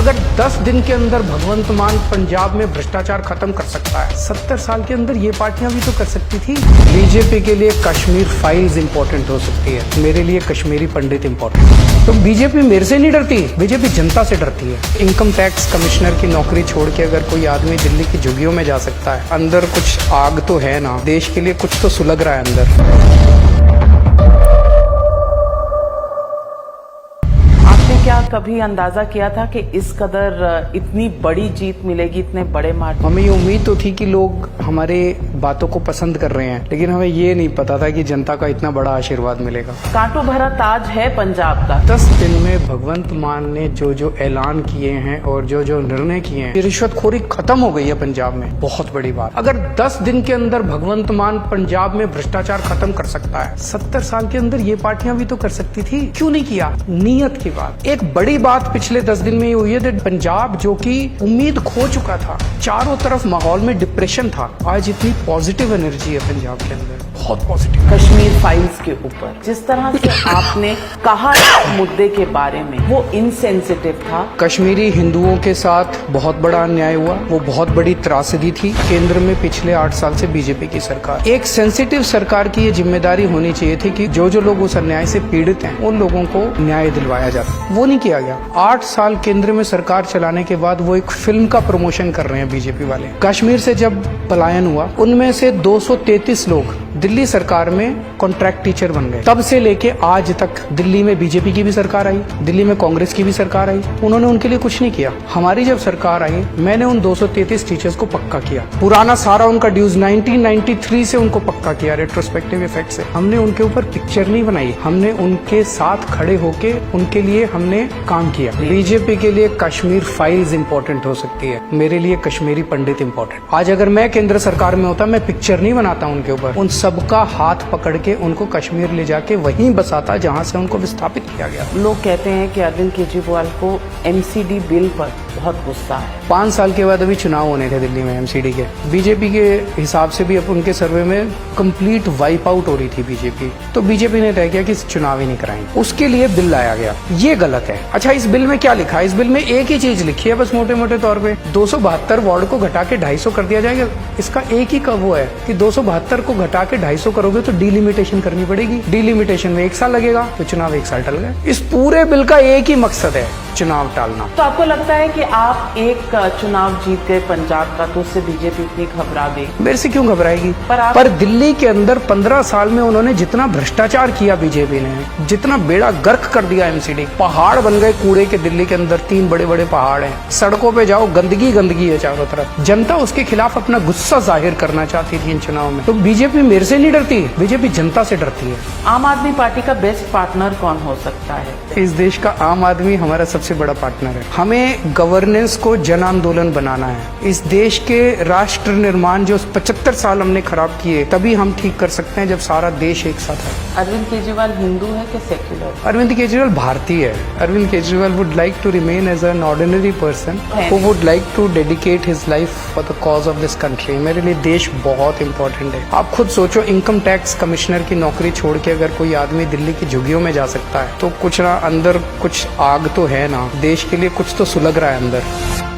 अगर 10 दिन के अंदर भगवंत मान पंजाब में भ्रष्टाचार खत्म कर सकता है, 70 साल के अंदर ये पार्टियां भी तो कर सकती थी। बीजेपी के लिए कश्मीर फाइल्स इंपॉर्टेंट हो सकती है, मेरे लिए कश्मीरी पंडित इंपॉर्टेंट। तो बीजेपी मेरे से नहीं डरती, बीजेपी जनता से डरती है। इनकम टैक्स कमिश्नर की नौकरी छोड़ के अगर कोई आदमी दिल्ली की झुग्गियों में जा सकता है, अंदर कुछ आग तो है ना, देश के लिए कुछ तो सुलग रहा है अंदर। क्या कभी अंदाजा किया था कि इस कदर इतनी बड़ी जीत मिलेगी, इतने बड़े मार्जिन? हमें ये उम्मीद तो थी कि लोग हमारे बातों को पसंद कर रहे हैं, लेकिन हमें ये नहीं पता था कि जनता का इतना बड़ा आशीर्वाद मिलेगा। कांटों भरा ताज है पंजाब का। 10 दिन में भगवंत मान ने जो ऐलान किए हैं और जो निर्णय किए हैं, रिश्वतखोरी खत्म हो गई है पंजाब में। बहुत बड़ी बात। अगर 10 दिन के अंदर भगवंत मान पंजाब में भ्रष्टाचार खत्म कर सकता है, 70 साल के अंदर ये पार्टियां भी तो कर सकती थी, क्यों नहीं किया? नीयत की बात। एक बड़ी बात पिछले 10 दिन में ये हुई है, पंजाब जो कि उम्मीद खो चुका था, चारों तरफ माहौल में डिप्रेशन था, आज इतनी पॉजिटिव एनर्जी है पंजाब के अंदर, बहुत पॉजिटिव। कश्मीर फाइल्स के ऊपर जिस तरह से आपने कहा मुद्दे के बारे में, वो इनसेंसिटिव था। कश्मीरी हिंदुओं के साथ बहुत बड़ा अन्याय हुआ, वो बहुत बड़ी त्रासदी थी। केंद्र में पिछले 8 साल से बीजेपी की सरकार, एक सेंसिटिव सरकार की ये जिम्मेदारी होनी चाहिए थी कि जो लोग उस अन्याय से पीड़ित हैं, उन लोगों को न्याय दिलवाया जाता। वो नहीं किया गया। 8 साल केंद्र में सरकार चलाने के बाद वो एक फिल्म का प्रमोशन कर रहे हैं बीजेपी वाले। कश्मीर से जब पलायन हुआ, उनमें से 233 लोग दिल्ली सरकार में कॉन्ट्रैक्ट टीचर बन गए। तब से लेके आज तक दिल्ली में बीजेपी की भी सरकार आई, दिल्ली में कांग्रेस की भी सरकार आई, उन्होंने उनके लिए कुछ नहीं किया। हमारी जब सरकार आई, मैंने उन 233 टीचर्स को पक्का किया, पुराना सारा उनका ड्यूज 1993 से उनको पक्का किया, रेट्रोस्पेक्टिव इफेक्ट से। हमने उनके ऊपर पिक्चर नहीं बनाई, हमने उनके साथ खड़े होके उनके लिए हमने काम किया। बीजेपी के लिए कश्मीर फाइल्स इंपॉर्टेंट हो सकती है, मेरे लिए कश्मीरी पंडित इंपॉर्टेंट। आज अगर मैं केंद्र सरकार में होता, मैं पिक्चर नहीं बनाता उनके ऊपर, उन सबका हाथ पकड़ के उनको कश्मीर ले जाके वहीं बसाता जहां से उनको विस्थापित किया गया। लोग कहते हैं कि अरविंद केजरीवाल को एमसीडी बिल पर बहुत गुस्सा है। 5 साल के बाद अभी चुनाव होने थे दिल्ली में एमसीडी के। बीजेपी के हिसाब से भी अब उनके सर्वे में कंप्लीट वाइप आउट हो रही थी बीजेपी, तो बीजेपी ने तय किया कि चुनाव ही नहीं कराएंगे। उसके लिए बिल लाया गया, ये गलत है। अच्छा, इस बिल में क्या लिखा है? इस बिल में एक ही चीज लिखी है बस, मोटे मोटे तौर पे 272 वार्ड को घटा के 250 कर दिया जाएगा। इसका एक ही वो है कि 272 को घटा के 250 करोगे तो डिलिमिटेशन करनी पड़ेगी। डिलिमिटेशन में 1 साल लगेगा, तो चुनाव 1 साल टल गए। इस पूरे बिल का एक ही मकसद है, चुनाव टालना। तो आपको लगता है कि आप एक चुनाव जीत गए पंजाब का, तो उससे बीजेपी इतनी घबरा गई? मेरे से क्यों घबराएगी? पर दिल्ली के अंदर 15 साल में उन्होंने जितना भ्रष्टाचार किया बीजेपी ने, जितना बेड़ा गर्क कर दिया एमसीडी, पहाड़ बन गए कूड़े के। दिल्ली के अंदर 3 बड़े बड़े पहाड़ हैं, सड़कों पे जाओ गंदगी गंदगी है चारों तरफ। जनता उसके खिलाफ अपना गुस्सा जाहिर करना चाहती थी इन चुनाव में। तो बीजेपी मेरे से नहीं डरती, बीजेपी जनता से डरती है। आम आदमी पार्टी का बेस्ट पार्टनर कौन हो सकता है? इस देश का आम आदमी हमारा सबसे बड़ा पार्टनर है। हमें गवर्नेंस को जन आंदोलन बनाना है। इस देश के राष्ट्र निर्माण जो 75 साल हमने खराब किए, तभी हम ठीक कर सकते हैं जब सारा देश एक साथ है। अरविंद केजरीवाल हिंदू है कि सेक्युलर? अरविंद केजरीवाल भारतीय है। Arvind Kejriwal would like to remain as an ordinary person who would like to dedicate his life for the cause of this country. मेरे लिए देश बहुत इंपॉर्टेंट है। आप खुद सोचो, इनकम टैक्स कमिश्नर की नौकरी छोड़ के अगर कोई आदमी दिल्ली की झुग्गियों में जा सकता है, तो कुछ ना अंदर कुछ आग तो है ना, देश के लिए कुछ तो सुलग रहा है अंदर।